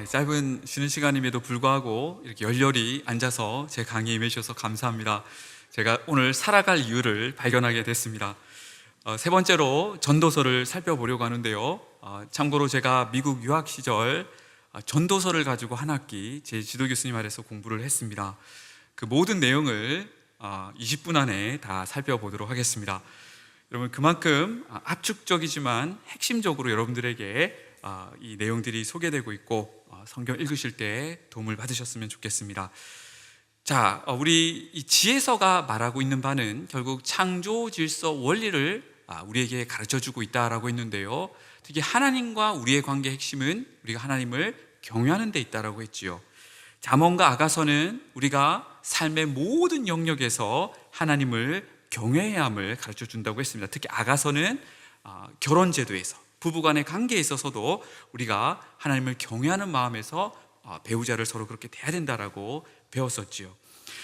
짧은 쉬는 시간임에도 불구하고 이렇게 열렬히 앉아서 제 강의에 임해주셔서 감사합니다. 제가 오늘 살아갈 이유를 발견하게 됐습니다. 세 번째로 전도서를 살펴보려고 하는데요. 참고로 제가 미국 유학 시절 전도서를 가지고 한 학기 제 지도 교수님 아래서 공부를 했습니다. 그 모든 내용을 20분 안에 다 살펴보도록 하겠습니다. 여러분, 그만큼 압축적이지만 핵심적으로 여러분들에게 이 내용들이 소개되고 있고 성경 읽으실 때 도움을 받으셨으면 좋겠습니다. 자, 우리 이 지혜서가 말하고 있는 바는 결국 창조 질서 원리를 우리에게 가르쳐주고 있다라고 했는데요, 특히 하나님과 우리의 관계의 핵심은 우리가 하나님을 경외하는 데 있다라고 했지요. 잠언과 아가서는 우리가 삶의 모든 영역에서 하나님을 경외해야 함을 가르쳐준다고 했습니다. 특히 아가서는 결혼 제도에서, 부부간의 관계에 있어서도 우리가 하나님을 경외하는 마음에서 배우자를 서로 그렇게 대해야 된다라고 배웠었지요.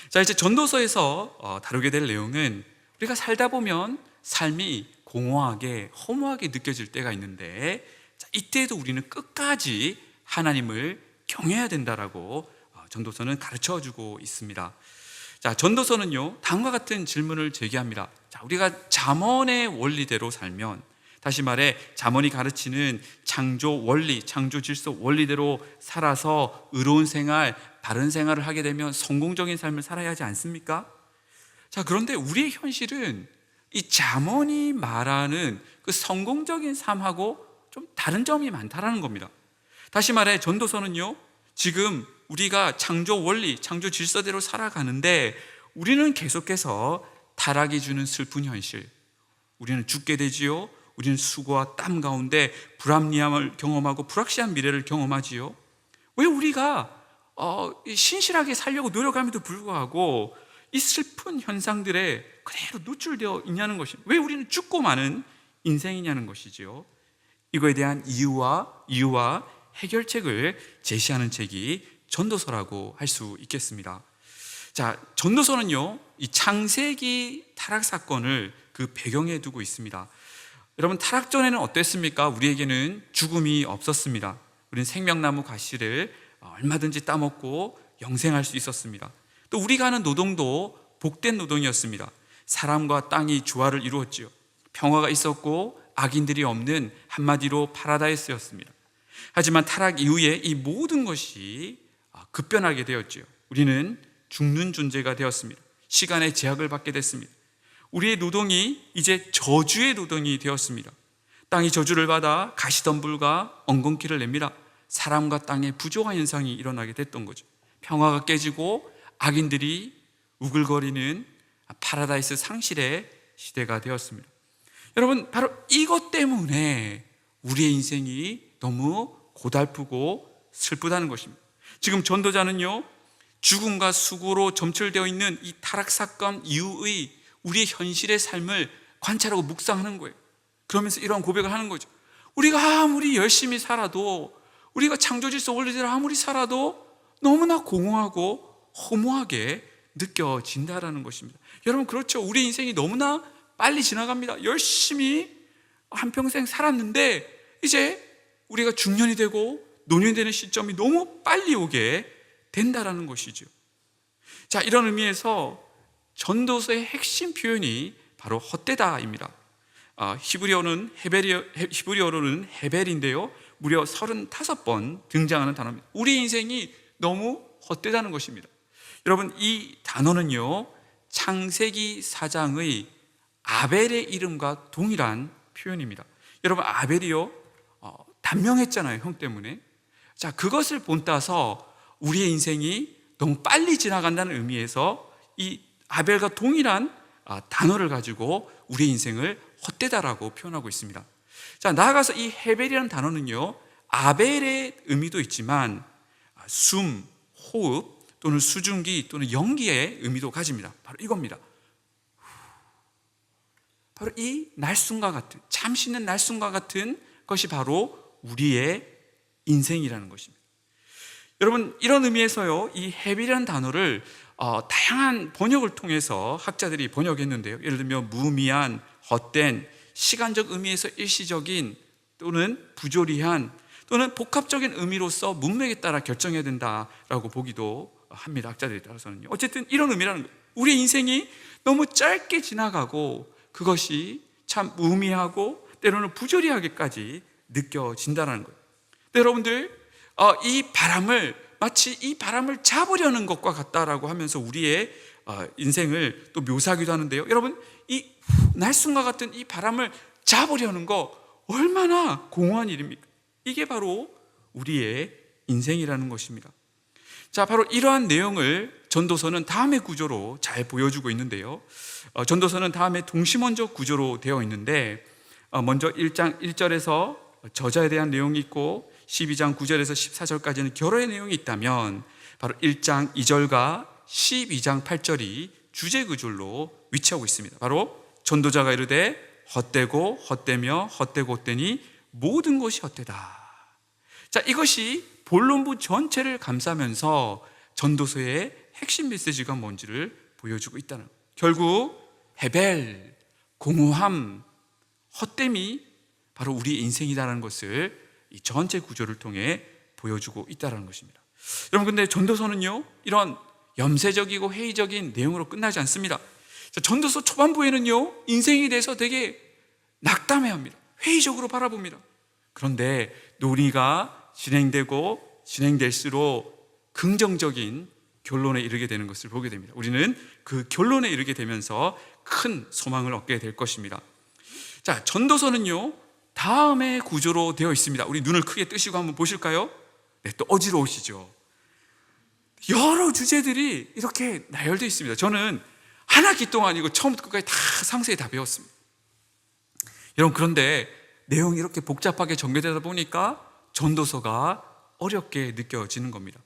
자, 이제 전도서에서 다루게 될 내용은 우리가 살다 보면 삶이 공허하게, 허무하게 느껴질 때가 있는데, 자, 이때에도 우리는 끝까지 하나님을 경외해야 된다라고 전도서는 가르쳐주고 있습니다. 자, 전도서는요, 다음과 같은 질문을 제기합니다. 자, 우리가 잠언의 원리대로 살면, 다시 말해 잠언이 가르치는 창조 원리, 창조 질서 원리대로 살아서 의로운 생활, 바른 생활을 하게 되면 성공적인 삶을 살아야 하지 않습니까? 자, 그런데 우리의 현실은 이 잠언이 말하는 그 성공적인 삶하고 좀 다른 점이 많다라는 겁니다. 다시 말해 전도서는요, 지금 우리가 창조 원리, 창조 질서대로 살아가는데 우리는 계속해서 타락이 주는 슬픈 현실, 우리는 죽게 되지요. 우리는 수고와 땀 가운데 불합리함을 경험하고 불확실한 미래를 경험하지요. 왜 우리가 신실하게 살려고 노력함에도 불구하고 이 슬픈 현상들에 그대로 노출되어 있냐는 것입니다. 왜 우리는 죽고 마는 인생이냐는 것이지요. 이거에 대한 이유와 해결책을 제시하는 책이 전도서라고 할 수 있겠습니다. 자, 전도서는요, 이 창세기 타락 사건을 그 배경에 두고 있습니다. 여러분, 타락 전에는 어땠습니까? 우리에게는 죽음이 없었습니다. 우리는 생명나무 가시를 얼마든지 따먹고 영생할 수 있었습니다. 또 우리가 하는 노동도 복된 노동이었습니다. 사람과 땅이 조화를 이루었지요. 평화가 있었고 악인들이 없는, 한마디로 파라다이스였습니다. 하지만 타락 이후에 이 모든 것이 급변하게 되었지요. 우리는 죽는 존재가 되었습니다. 시간의 제약을 받게 됐습니다. 우리의 노동이 이제 저주의 노동이 되었습니다. 땅이 저주를 받아 가시덤불과 엉겅퀴를 냅니다. 사람과 땅의 부조화 현상이 일어나게 됐던 거죠. 평화가 깨지고 악인들이 우글거리는 파라다이스 상실의 시대가 되었습니다. 여러분, 바로 이것 때문에 우리의 인생이 너무 고달프고 슬프다는 것입니다. 지금 전도자는요, 죽음과 수고로 점철되어 있는 이 타락 사건 이후의 우리의 현실의 삶을 관찰하고 묵상하는 거예요. 그러면서 이런 고백을 하는 거죠. 우리가 아무리 열심히 살아도, 우리가 창조질서 원리대로 아무리 살아도 너무나 공허하고 허무하게 느껴진다라는 것입니다. 여러분, 그렇죠. 우리 인생이 너무나 빨리 지나갑니다. 열심히 한평생 살았는데 이제 우리가 중년이 되고 노년이 되는 시점이 너무 빨리 오게 된다라는 것이죠. 자, 이런 의미에서 전도서의 핵심 표현이 바로 헛되다입니다. 히브리어로는 헤벨인데요, 무려 35번 등장하는 단어입니다. 우리 인생이 너무 헛되다는 것입니다. 여러분, 이 단어는요, 창세기 4장의 아벨의 이름과 동일한 표현입니다. 여러분, 아벨이요, 단명했잖아요, 형 때문에. 자, 그것을 본따서 우리의 인생이 너무 빨리 지나간다는 의미에서 이 아벨과 동일한 단어를 가지고 우리의 인생을 헛되다라고 표현하고 있습니다. 자, 나아가서 이 헤벨이라는 단어는요, 아벨의 의미도 있지만 숨, 호흡 또는 수증기 또는 연기의 의미도 가집니다. 바로 이겁니다. 바로 이 날숨과 같은, 잠시는 날숨과 같은 것이 바로 우리의 인생이라는 것입니다. 여러분, 이런 의미에서요, 이 헤벨이라는 단어를 다양한 번역을 통해서 학자들이 번역했는데요, 예를 들면 무미한, 헛된, 시간적 의미에서 일시적인 또는 부조리한, 또는 복합적인 의미로서 문맥에 따라 결정해야 된다라고 보기도 합니다. 학자들에 따라서는요. 어쨌든 이런 의미라는 거예요. 우리의 인생이 너무 짧게 지나가고 그것이 참 무의미하고 때로는 부조리하게까지 느껴진다는 거예요. 여러분들, 이 바람을 마치 이 바람을 잡으려는 것과 같다라고 하면서 우리의 인생을 또 묘사하기도 하는데요. 여러분, 이 날숨과 같은 이 바람을 잡으려는 거 얼마나 공허한 일입니까? 이게 바로 우리의 인생이라는 것입니다. 자, 바로 이러한 내용을 전도서는 다음의 구조로 잘 보여주고 있는데요. 전도서는 다음에 동시먼저 구조로 되어 있는데, 먼저 1장 1절에서 저자에 대한 내용이 있고 12장 9절에서 14절까지는 결혼의 내용이 있다면, 바로 1장 2절과 12장 8절이 주제 구절로 위치하고 있습니다. 바로 전도자가 이르되 헛되고 헛되며 헛되고 헛되니 모든 것이 헛되다. 자, 이것이 본론부 전체를 감싸면서 전도서의 핵심 메시지가 뭔지를 보여주고 있다는 거예요. 결국 헤벨, 공허함, 헛됨이 바로 우리의 인생이라는 것을 이 전체 구조를 통해 보여주고 있다는 것입니다. 여러분, 근데 전도서는요, 이런 염세적이고 회의적인 내용으로 끝나지 않습니다. 전도서 초반부에는요, 인생에 대해서 되게 낙담해합니다. 회의적으로 바라봅니다. 그런데 논의가 진행되고 진행될수록 긍정적인 결론에 이르게 되는 것을 보게 됩니다. 우리는 그 결론에 이르게 되면서 큰 소망을 얻게 될 것입니다. 자, 전도서는요, 다음의 구조로 되어 있습니다. 우리 눈을 크게 뜨시고 한번 보실까요? 네, 또 어지러우시죠? 여러 주제들이 이렇게 나열되어 있습니다. 저는 한 학기 동안 이거 처음부터 끝까지 다 상세히 다 배웠습니다. 여러분, 그런데 내용이 이렇게 복잡하게 전개되다 보니까 전도서가 어렵게 느껴지는 겁니다.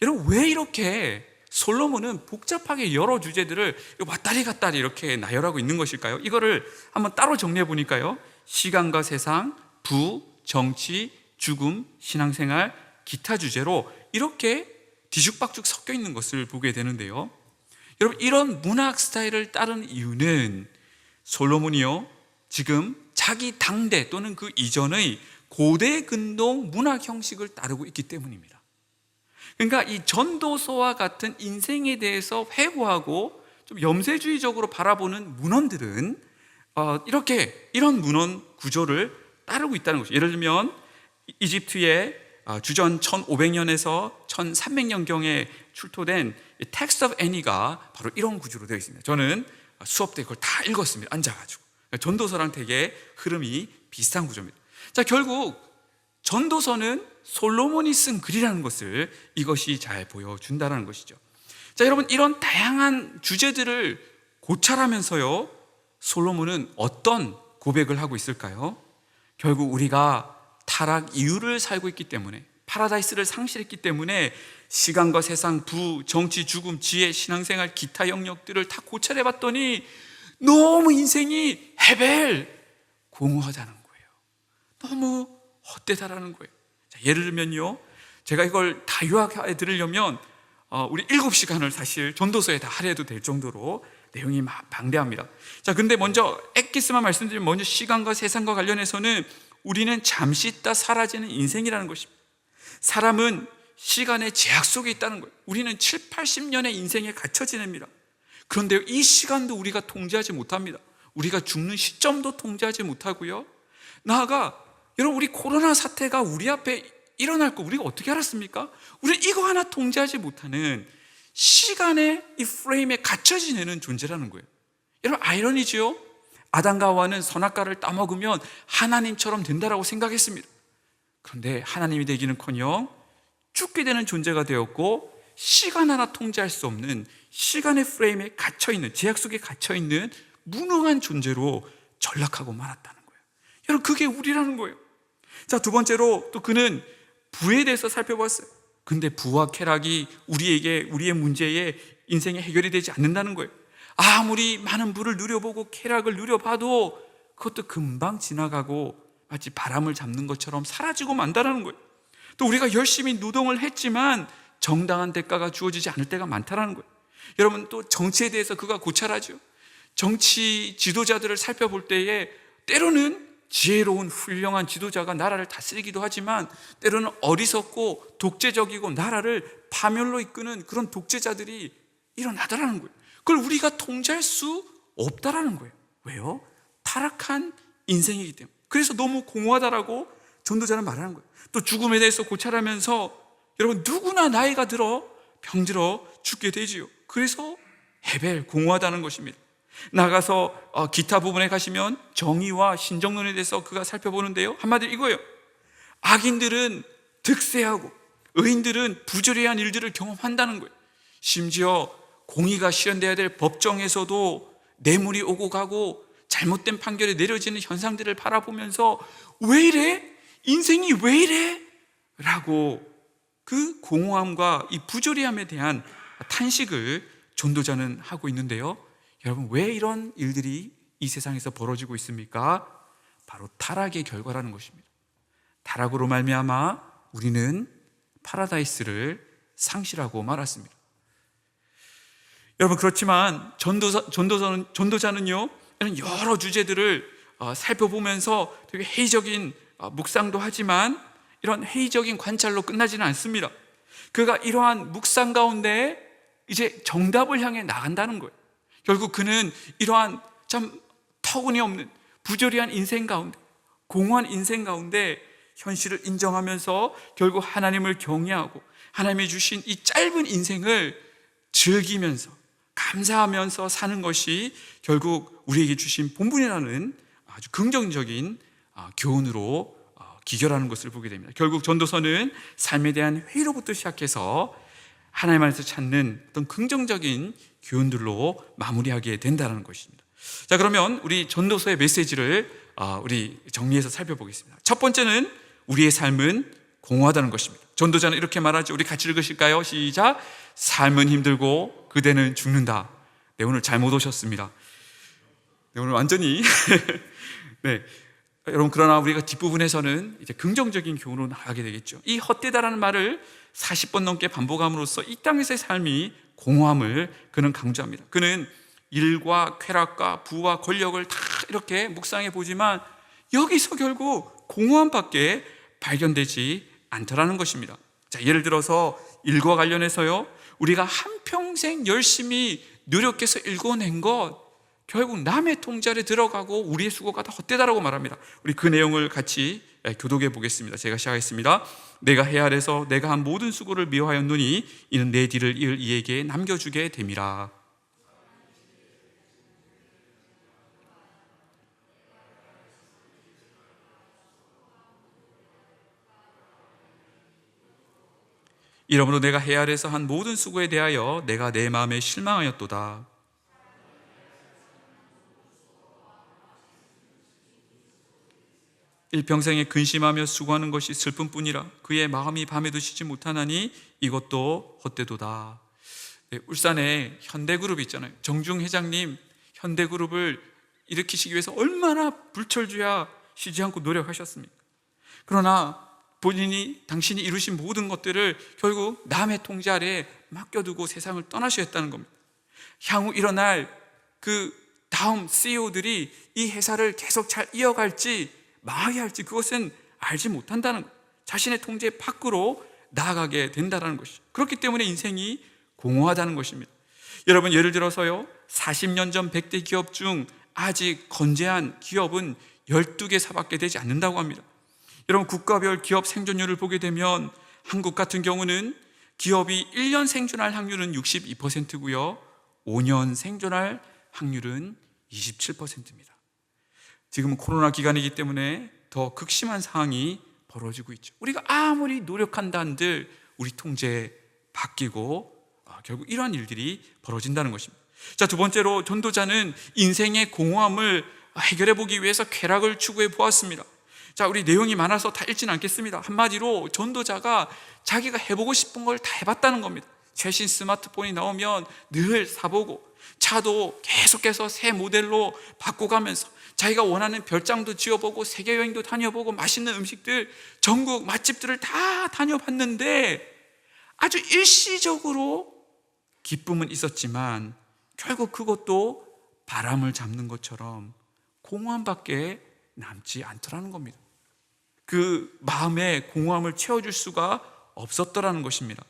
여러분, 왜 이렇게 솔로몬은 복잡하게 여러 주제들을 왔다리 갔다리 이렇게 나열하고 있는 것일까요? 이거를 한번 따로 정리해 보니까요, 시간과 세상, 부, 정치, 죽음, 신앙생활, 기타 주제로 이렇게 뒤죽박죽 섞여 있는 것을 보게 되는데요. 여러분, 이런 문학 스타일을 따른 이유는 솔로몬이요, 지금 자기 당대 또는 그 이전의 고대 근동 문학 형식을 따르고 있기 때문입니다. 그러니까 이 전도서와 같은 인생에 대해서 회고하고 좀 염세주의적으로 바라보는 문헌들은 이렇게 이런 문헌 구조를 따르고 있다는 것이죠. 예를 들면 이집트의 주전 1500년에서 1300년경에 출토된 텍스트 오브 애니가 바로 이런 구조로 되어 있습니다. 저는 수업 때 그걸 다 읽었습니다. 앉아가지고. 전도서랑 되게 흐름이 비슷한 구조입니다. 자, 결국 전도서는 솔로몬이 쓴 글이라는 것을 이것이 잘 보여준다는 것이죠. 자, 여러분, 이런 다양한 주제들을 고찰하면서요, 솔로몬은 어떤 고백을 하고 있을까요? 결국 우리가 타락 이후를 살고 있기 때문에, 파라다이스를 상실했기 때문에 시간과 세상, 부, 정치, 죽음, 지혜, 신앙생활, 기타 영역들을 다 고찰해 봤더니 너무 인생이 헤벨, 공허하다는 거예요. 너무 헛되다라는 거예요. 자, 예를 들면요, 제가 이걸 다 요약해 드리려면 우리 7시간을 사실 전도서에 다 할애해도 될 정도로 내용이 방대합니다. 자, 근데 먼저 엑기스만 말씀드리면, 먼저 시간과 세상과 관련해서는 우리는 잠시 있다 사라지는 인생이라는 것입니다. 사람은 시간의 제약 속에 있다는 거예요. 우리는 7, 80년의 인생에 갇혀 지냅니다. 그런데 이 시간도 우리가 통제하지 못합니다. 우리가 죽는 시점도 통제하지 못하고요, 나아가 여러분, 우리 코로나 사태가 우리 앞에 일어날 거 우리가 어떻게 알았습니까? 우리는 이거 하나 통제하지 못하는 시간의 이 프레임에 갇혀 지내는 존재라는 거예요. 여러분, 아이러니지요? 아담과 하와는 선악과를 따먹으면 하나님처럼 된다라고 생각했습니다. 그런데 하나님이 되기는커녕 죽게 되는 존재가 되었고, 시간 하나 통제할 수 없는 시간의 프레임에 갇혀있는, 제약 속에 갇혀있는 무능한 존재로 전락하고 말았다는 거예요. 여러분, 그게 우리라는 거예요. 자, 두 번째로 또 그는 부에 대해서 살펴봤어요. 근데 부와 쾌락이 우리의 문제에 인생의 해결이 되지 않는다는 거예요. 아무리 많은 부를 누려보고 쾌락을 누려봐도 그것도 금방 지나가고 마치 바람을 잡는 것처럼 사라지고 만다라는 거예요. 또 우리가 열심히 노동을 했지만 정당한 대가가 주어지지 않을 때가 많다라는 거예요. 여러분, 또 정치에 대해서 그가 고찰하죠. 정치 지도자들을 살펴볼 때에 때로는 지혜로운 훌륭한 지도자가 나라를 다스리기도 하지만 때로는 어리석고 독재적이고 나라를 파멸로 이끄는 그런 독재자들이 일어나더라는 거예요. 그걸 우리가 통제할 수 없다라는 거예요. 왜요? 타락한 인생이기 때문에. 그래서 너무 공허하다라고 전도자는 말하는 거예요. 또 죽음에 대해서 고찰하면서 여러분, 누구나 나이가 들어 병들어 죽게 되지요. 그래서 헤벨, 공허하다는 것입니다. 나가서 기타 부분에 가시면 정의와 신정론에 대해서 그가 살펴보는데요, 한마디로 이거예요. 악인들은 득세하고 의인들은 부조리한 일들을 경험한다는 거예요. 심지어 공의가 실현돼야 될 법정에서도 뇌물이 오고 가고 잘못된 판결이 내려지는 현상들을 바라보면서 왜 이래? 인생이 왜 이래? 라고 그 공허함과 이 부조리함에 대한 탄식을 전도자는 하고 있는데요, 여러분, 왜 이런 일들이 이 세상에서 벌어지고 있습니까? 바로 타락의 결과라는 것입니다. 타락으로 말미암아 우리는 파라다이스를 상실하고 말았습니다. 여러분, 그렇지만 전도자는요, 이런 여러 주제들을 살펴보면서 되게 회의적인 묵상도 하지만 이런 회의적인 관찰로 끝나지는 않습니다. 그가 이러한 묵상 가운데 이제 정답을 향해 나간다는 거예요. 결국 그는 이러한 참 터무니없는 부조리한 인생 가운데, 공허한 인생 가운데 현실을 인정하면서 결국 하나님을 경외하고 하나님이 주신 이 짧은 인생을 즐기면서 감사하면서 사는 것이 결국 우리에게 주신 본분이라는 아주 긍정적인 교훈으로 기결하는 것을 보게 됩니다. 결국 전도서는 삶에 대한 회의로부터 시작해서 하나님 안에서 찾는 어떤 긍정적인 교훈들로 마무리하게 된다는 것입니다. 자, 그러면 우리 전도서의 메시지를 우리 정리해서 살펴보겠습니다. 첫 번째는 우리의 삶은 공허하다는 것입니다. 전도자는 이렇게 말하죠. 우리 같이 읽으실까요? 시작. 삶은 힘들고 그대는 죽는다. 네, 오늘 잘못 오셨습니다. 네, 오늘 완전히 네, 여러분, 그러나 우리가 뒷부분에서는 이제 긍정적인 교훈으로 나가게 되겠죠. 이 헛되다라는 말을 40번 넘게 반복함으로써 이 땅에서의 삶이 공허함을 그는 강조합니다. 그는 일과 쾌락과 부와 권력을 다 이렇게 묵상해 보지만 여기서 결국 공허함밖에 발견되지 않더라는 것입니다. 자, 예를 들어서 일과 관련해서요, 우리가 한평생 열심히 노력해서 읽어낸 것 결국 남의 통제 아래 들어가고 우리의 수고가 다 헛되다라고 말합니다. 우리 그 내용을 같이 교독해 보겠습니다. 제가 시작하겠습니다. 내가 해 아래서 내가 한 모든 수고를 미워하였노니 이는 내 뒤를 이을 이에게 남겨주게 됨이라. 이러므로 내가 해 아래서 한 모든 수고에 대하여 내가 내 마음에 실망하였도다. 일평생에 근심하며 수고하는 것이 슬픔뿐이라 그의 마음이 밤에도 쉬지 못하나니 이것도 헛되도다. 네, 울산에 현대그룹 있잖아요. 정중 회장님, 현대그룹을 일으키시기 위해서 얼마나 불철주야 쉬지 않고 노력하셨습니까? 그러나 당신이 이루신 모든 것들을 결국 남의 통제 아래 맡겨두고 세상을 떠나셔야 했다는 겁니다. 향후 일어날 그 다음 CEO들이 이 회사를 계속 잘 이어갈지 망하게 할지 그것은 알지 못한다는 것, 자신의 통제 밖으로 나아가게 된다는 것이죠. 그렇기 때문에 인생이 공허하다는 것입니다. 여러분, 예를 들어서요, 40년 전 100대 기업 중 아직 건재한 기업은 12개사밖에 되지 않는다고 합니다. 여러분, 국가별 기업 생존율을 보게 되면 한국 같은 경우는 기업이 1년 생존할 확률은 62%고요 5년 생존할 확률은 27%입니다. 지금은 코로나 기간이기 때문에 더 극심한 상황이 벌어지고 있죠. 우리가 아무리 노력한다 한들 우리 통제에 바뀌고 결국 이러한 일들이 벌어진다는 것입니다. 자, 두 번째로 전도자는 인생의 공허함을 해결해 보기 위해서 쾌락을 추구해 보았습니다. 자, 우리 내용이 많아서 다 읽지는 않겠습니다. 한마디로 전도자가 자기가 해보고 싶은 걸 다 해봤다는 겁니다. 최신 스마트폰이 나오면 늘 사보고 차도 계속해서 새 모델로 바꿔가면서 자기가 원하는 별장도 지어보고 세계여행도 다녀보고 맛있는 음식들 전국 맛집들을 다 다녀봤는데 아주 일시적으로 기쁨은 있었지만 결국 그것도 바람을 잡는 것처럼 공허함밖에 남지 않더라는 겁니다. 그 마음의 공허함을 채워줄 수가 없었더라는 것입니다.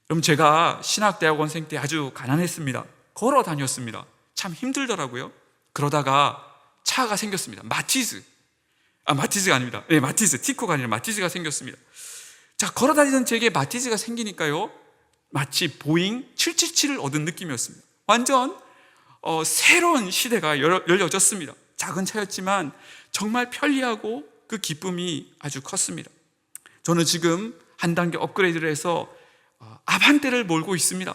그럼 제가 신학대학원생 때 아주 가난했습니다. 걸어 다녔습니다. 참 힘들더라고요. 그러다가 차가 생겼습니다. 마티즈가 아닙니다. 네, 마티즈, 티코가 아니라 마티즈가 생겼습니다. 자, 걸어 다니던 제게 마티즈가 생기니까요, 마치 보잉 777을 얻은 느낌이었습니다. 완전 새로운 시대가 열려졌습니다. 작은 차였지만 정말 편리하고 그 기쁨이 아주 컸습니다. 저는 지금 한 단계 업그레이드를 해서 아반떼를 몰고 있습니다.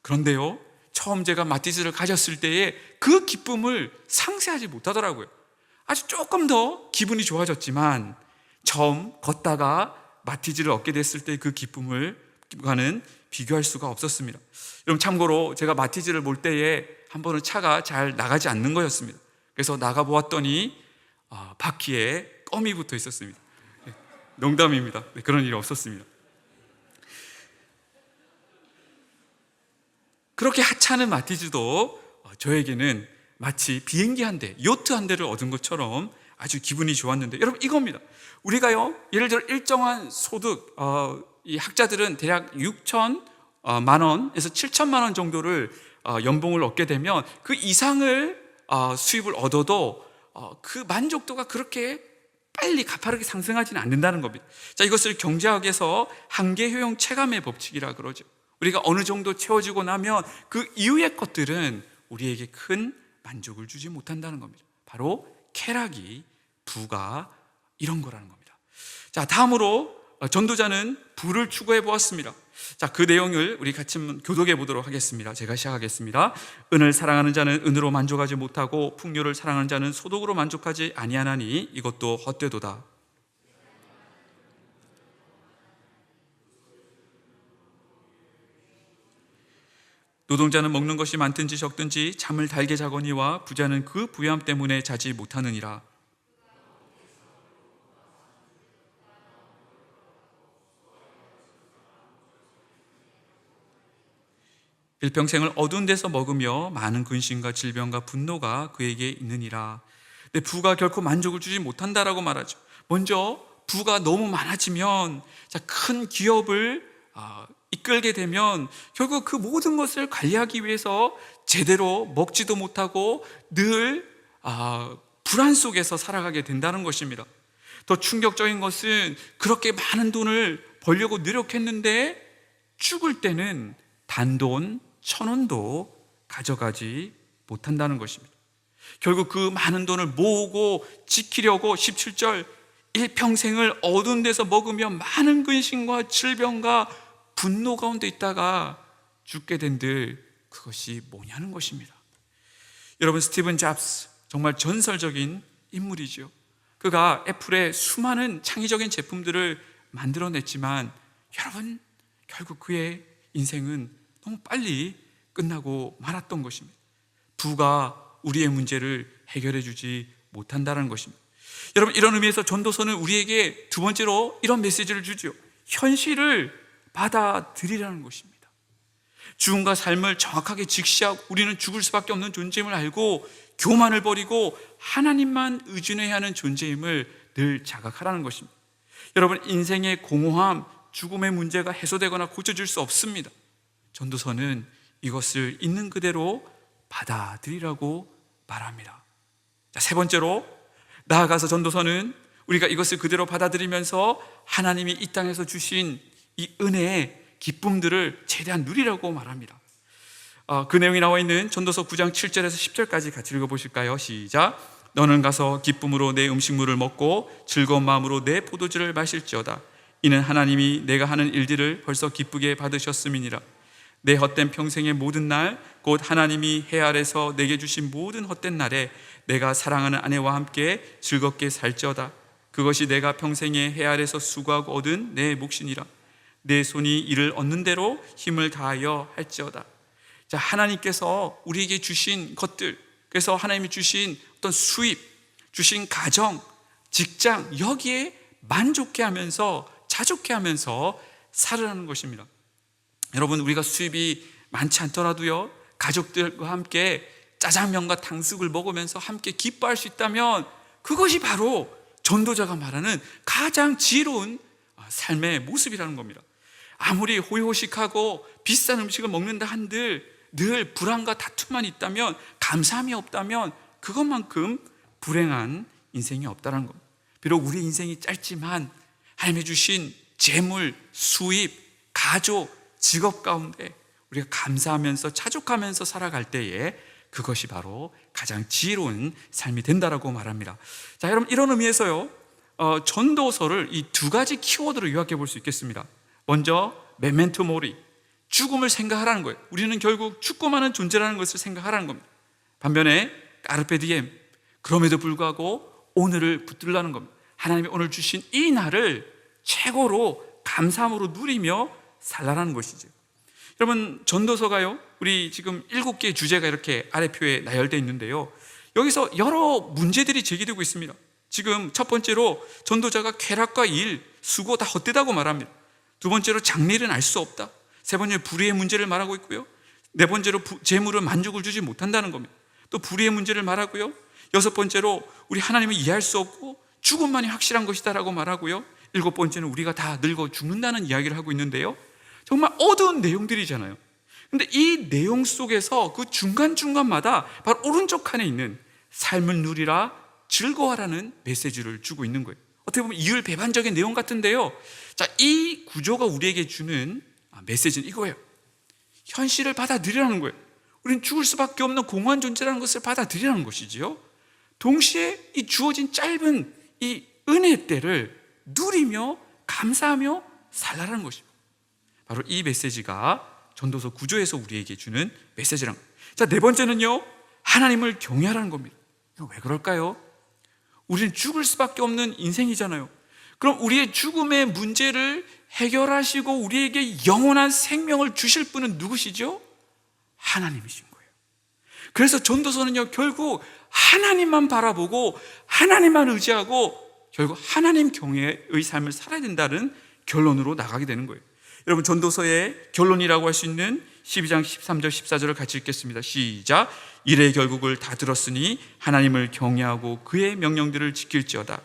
그런데요, 처음 제가 마티즈를 가졌을 때의 그 기쁨을 상쇄하지 못하더라고요. 아주 조금 더 기분이 좋아졌지만 처음 걷다가 마티즈를 얻게 됐을 때 그 기쁨과는 비교할 수가 없었습니다. 여러분, 참고로 제가 마티즈를 몰 때에 한 번은 차가 잘 나가지 않는 거였습니다. 그래서 나가보았더니 바퀴에 껌이 붙어 있었습니다. 네, 농담입니다. 네, 그런 일이 없었습니다. 그렇게 하찮은 마티즈도 저에게는 마치 비행기 한 대, 요트 한 대를 얻은 것처럼 아주 기분이 좋았는데, 여러분, 이겁니다. 우리가요, 예를 들어 일정한 소득, 이 학자들은 대략 6천만 원에서 7천만 원 정도를 연봉을 얻게 되면 그 이상을 수입을 얻어도 그 만족도가 그렇게 빨리 가파르게 상승하지는 않는다는 겁니다. 자, 이것을 경제학에서 한계 효용 체감의 법칙이라 그러죠. 우리가 어느 정도 채워지고 나면 그 이후의 것들은 우리에게 큰 만족을 주지 못한다는 겁니다. 바로 쾌락이, 부가 이런 거라는 겁니다. 자, 다음으로 전도자는 부를 추구해 보았습니다. 자, 그 내용을 우리 같이 교독해 보도록 하겠습니다. 제가 시작하겠습니다. 은을 사랑하는 자는 은으로 만족하지 못하고 풍요를 사랑하는 자는 소득으로 만족하지 아니하나니 이것도 헛되도다. 노동자는 먹는 것이 많든지 적든지 잠을 달게 자거니와 부자는 그 부유함 때문에 자지 못하느니라. 일평생을 어두운 데서 먹으며 많은 근심과 질병과 분노가 그에게 있느니라. 근데 부가 결코 만족을 주지 못한다라고 말하죠. 먼저 부가 너무 많아지면, 자, 큰 기업을 이끌게 되면 결국 그 모든 것을 관리하기 위해서 제대로 먹지도 못하고 늘 불안 속에서 살아가게 된다는 것입니다. 더 충격적인 것은 그렇게 많은 돈을 벌려고 노력했는데 죽을 때는 단돈 1,000원도 가져가지 못한다는 것입니다. 결국 그 많은 돈을 모으고 지키려고 17절 일평생을 어두운 데서 먹으며 많은 근심과 질병과 분노 가운데 있다가 죽게 된들 그것이 뭐냐는 것입니다. 여러분, 스티븐 잡스, 정말 전설적인 인물이죠. 그가 애플의 수많은 창의적인 제품들을 만들어냈지만 여러분, 결국 그의 인생은 너무 빨리 끝나고 말았던 것입니다. 부가 우리의 문제를 해결해 주지 못한다는 것입니다. 여러분, 이런 의미에서 전도서는 우리에게 두 번째로 이런 메시지를 주죠. 현실을 받아들이라는 것입니다. 죽음과 삶을 정확하게 직시하고 우리는 죽을 수밖에 없는 존재임을 알고 교만을 버리고 하나님만 의존해야 하는 존재임을 늘 자각하라는 것입니다. 여러분, 인생의 공허함, 죽음의 문제가 해소되거나 고쳐질 수 없습니다. 전도서는 이것을 있는 그대로 받아들이라고 말합니다. 자, 세 번째로 나아가서 전도서는 우리가 이것을 그대로 받아들이면서 하나님이 이 땅에서 주신 이 은혜의 기쁨들을 최대한 누리라고 말합니다. 그 내용이 나와 있는 전도서 9장 7절에서 10절까지 같이 읽어보실까요? 시작. 너는 가서 기쁨으로 내 음식물을 먹고 즐거운 마음으로 내 포도주를 마실지어다. 이는 하나님이 내가 하는 일들을 벌써 기쁘게 받으셨음이니라. 내 헛된 평생의 모든 날, 곧 하나님이 해 아래서 내게 주신 모든 헛된 날에 내가 사랑하는 아내와 함께 즐겁게 살지어다. 그것이 내가 평생에 해 아래서 수고하고 얻은 내 몫이니라. 내 손이 이를 얻는 대로 힘을 다하여 할지어다. 자, 하나님께서 우리에게 주신 것들, 그래서 하나님이 주신 어떤 수입, 주신 가정, 직장, 여기에 만족해 하면서 자족해 하면서 살으라는 것입니다. 여러분, 우리가 수입이 많지 않더라도요, 가족들과 함께 짜장면과 탕수육을 먹으면서 함께 기뻐할 수 있다면 그것이 바로 전도자가 말하는 가장 지혜로운 삶의 모습이라는 겁니다. 아무리 호의호식하고 비싼 음식을 먹는다 한들 늘 불안과 다툼만 있다면, 감사함이 없다면 그것만큼 불행한 인생이 없다는 겁니다. 비록 우리 인생이 짧지만 하나님이 주신 재물, 수입, 가족, 직업 가운데 우리가 감사하면서 자족하면서 살아갈 때에 그것이 바로 가장 지혜로운 삶이 된다라고 말합니다. 자, 여러분, 이런 의미에서요, 전도서를 이 두 가지 키워드로 요약해 볼 수 있겠습니다. 먼저 메멘토 모리, 죽음을 생각하라는 거예요. 우리는 결국 죽고 마는 존재라는 것을 생각하라는 겁니다. 반면에 까르페 디엠, 그럼에도 불구하고 오늘을 붙들라는 겁니다. 하나님이 오늘 주신 이 날을 최고로 감사함으로 누리며 살라라는 것이죠. 여러분, 전도서가요, 우리 지금 7개의 주제가 이렇게 아래표에 나열되어 있는데요, 여기서 여러 문제들이 제기되고 있습니다. 지금 첫 번째로 전도자가 쾌락과 일, 수고 다 헛되다고 말합니다. 두 번째로 장래일은 알 수 없다. 세 번째로 불의의 문제를 말하고 있고요. 네 번째로 재물은 만족을 주지 못한다는 겁니다. 또 불의의 문제를 말하고요. 여섯 번째로 우리 하나님을 이해할 수 없고 죽음만이 확실한 것이다라고 말하고요. 일곱 번째는 우리가 다 늙어 죽는다는 이야기를 하고 있는데요, 정말 어두운 내용들이잖아요. 근데 이 내용 속에서 그 중간중간마다 바로 오른쪽 칸에 있는 삶을 누리라, 즐거워하라는 메시지를 주고 있는 거예요. 어떻게 보면 이율배반적인 내용 같은데요, 자, 이 구조가 우리에게 주는 메시지는 이거예요. 현실을 받아들이라는 거예요. 우리는 죽을 수밖에 없는 공허한 존재라는 것을 받아들이라는 것이지요. 동시에 이 주어진 짧은 이 은혜 때를 누리며 감사하며 살라라는 것입니다. 바로 이 메시지가 전도서 구조에서 우리에게 주는 메시지란 거예요. 자, 네 번째는요, 하나님을 경외하라는 겁니다. 이거 왜 그럴까요? 우리는 죽을 수밖에 없는 인생이잖아요. 그럼 우리의 죽음의 문제를 해결하시고 우리에게 영원한 생명을 주실 분은 누구시죠? 하나님이신 거예요. 그래서 전도서는요, 결국 하나님만 바라보고 하나님만 의지하고 결국 하나님 경외의 삶을 살아야 된다는 결론으로 나가게 되는 거예요. 여러분, 전도서의 결론이라고 할 수 있는 12장 13절 14절을 같이 읽겠습니다. 시작. 이래 결국을 다 들었으니 하나님을 경외하고 그의 명령들을 지킬지어다.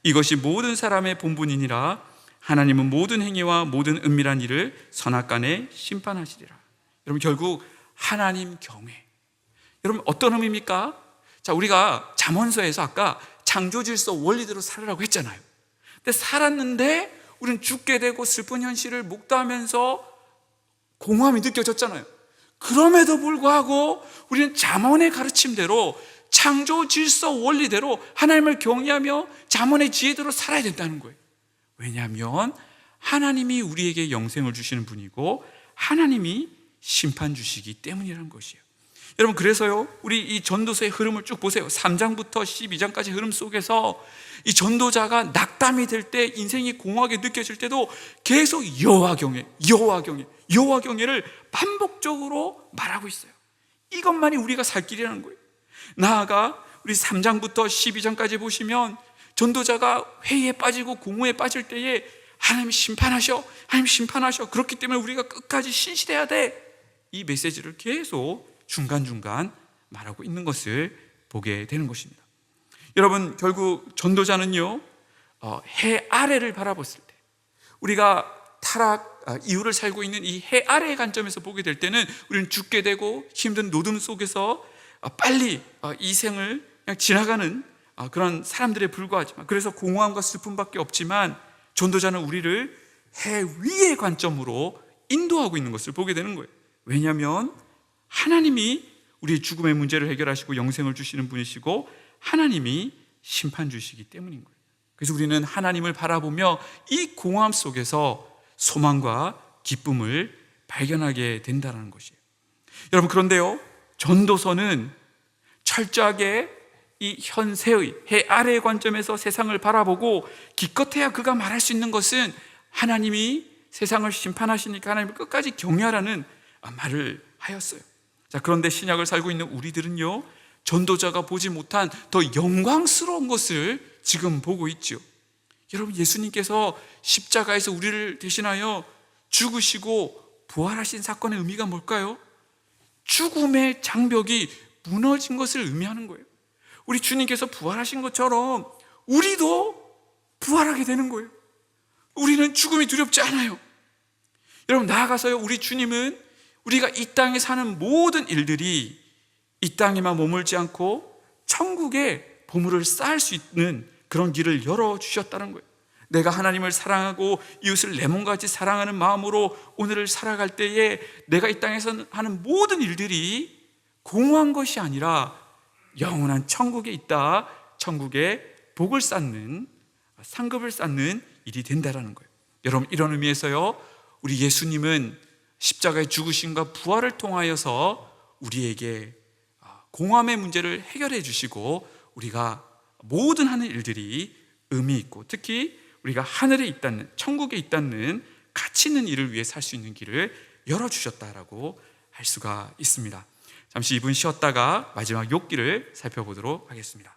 이것이 모든 사람의 본분이니라. 하나님은 모든 행위와 모든 은밀한 일을 선악간에 심판하시리라. 여러분, 결국 하나님 경외. 여러분, 어떤 의미입니까? 자, 우리가 잠언서에서 아까 창조질서 원리대로 살으라고 했잖아요. 근데 살았는데 우리는 죽게 되고 슬픈 현실을 목도하면서 공허함이 느껴졌잖아요. 그럼에도 불구하고 우리는 잠언의 가르침대로 창조 질서 원리대로 하나님을 경외하며 잠언의 지혜대로 살아야 된다는 거예요. 왜냐하면 하나님이 우리에게 영생을 주시는 분이고 하나님이 심판 주시기 때문이라는 것이에요. 여러분, 그래서요, 우리 이 전도서의 흐름을 쭉 보세요. 3장부터 12장까지 흐름 속에서 이 전도자가 낙담이 될 때, 인생이 공허하게 느껴질 때도 계속 여호와 경외, 여호와 경외, 여호와 경외를 반복적으로 말하고 있어요. 이것만이 우리가 살 길이라는 거예요. 나아가 우리 3장부터 12장까지 보시면 전도자가 회의에 빠지고 공허에 빠질 때에 하나님이 심판하셔, 하나님 심판하셔. 그렇기 때문에 우리가 끝까지 신실해야 돼. 이 메시지를 계속 중간중간 말하고 있는 것을 보게 되는 것입니다. 여러분, 결국 전도자는요, 해 아래를 바라봤을 때, 우리가 타락 이후를 살고 있는 이 해 아래의 관점에서 보게 될 때는 우리는 죽게 되고 힘든 노름 속에서 빨리 이 생을 그냥 지나가는 그런 사람들에 불과하지만, 그래서 공허함과 슬픔밖에 없지만 전도자는 우리를 해 위의 관점으로 인도하고 있는 것을 보게 되는 거예요. 왜냐하면 하나님이 우리의 죽음의 문제를 해결하시고 영생을 주시는 분이시고 하나님이 심판 주시기 때문인 거예요. 그래서 우리는 하나님을 바라보며 이 공허함 속에서 소망과 기쁨을 발견하게 된다는 것이에요. 여러분, 그런데요, 전도서는 철저하게 이 현세의 해 아래의 관점에서 세상을 바라보고 기껏해야 그가 말할 수 있는 것은 하나님이 세상을 심판하시니까 하나님을 끝까지 경외하라는 말을 하였어요. 자, 그런데 신약을 살고 있는 우리들은요, 전도자가 보지 못한 더 영광스러운 것을 지금 보고 있죠. 여러분, 예수님께서 십자가에서 우리를 대신하여 죽으시고 부활하신 사건의 의미가 뭘까요? 죽음의 장벽이 무너진 것을 의미하는 거예요. 우리 주님께서 부활하신 것처럼 우리도 부활하게 되는 거예요. 우리는 죽음이 두렵지 않아요. 여러분, 나아가서요, 우리 주님은 우리가 이 땅에 사는 모든 일들이 이 땅에만 머물지 않고 천국에 보물을 쌓을 수 있는 그런 길을 열어주셨다는 거예요. 내가 하나님을 사랑하고 이웃을 내 몸같이 사랑하는 마음으로 오늘을 살아갈 때에 내가 이 땅에서 하는 모든 일들이 공허한 것이 아니라 영원한 천국에 있다, 천국에 복을 쌓는, 상급을 쌓는 일이 된다는 거예요. 여러분, 이런 의미에서요, 우리 예수님은 십자가의 죽으심과 부활을 통하여서 우리에게 공함의 문제를 해결해 주시고 우리가 모든 하는 일들이 의미 있고 특히 우리가 하늘에 있다는, 천국에 있다는 가치 있는 일을 위해 살 수 있는 길을 열어주셨다라고 할 수가 있습니다. 잠시 2분 쉬었다가 마지막 욥기를 살펴보도록 하겠습니다.